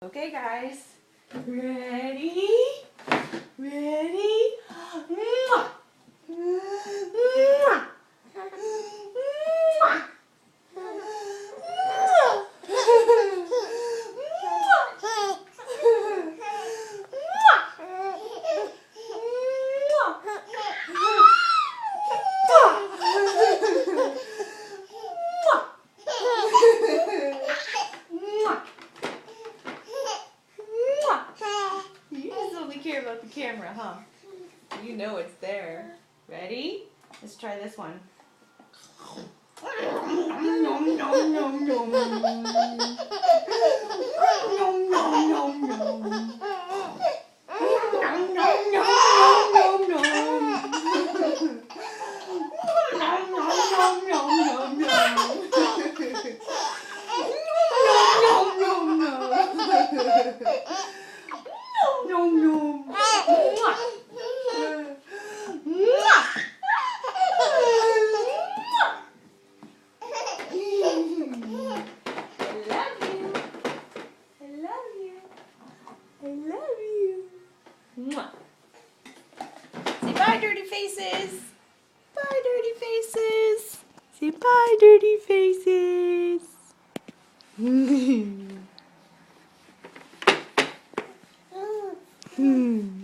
Okay, guys. Ready? Ready? Mwah! Mwah! Mwah! You just only care about the camera, huh? You know it's there. Ready? Let's try this one. Nom, nom, nom, nom. Nom, nom, nom, nom. Nom, nom, nom, nom, nom, nom. Nom, nom, nom, nom, nom, nom. Nom, nom, nom, nom. Nom, nom. Mwah. Mwah. I love you. Mwah. Say bye, dirty faces. Bye, dirty faces. Say bye, dirty faces. Hmm.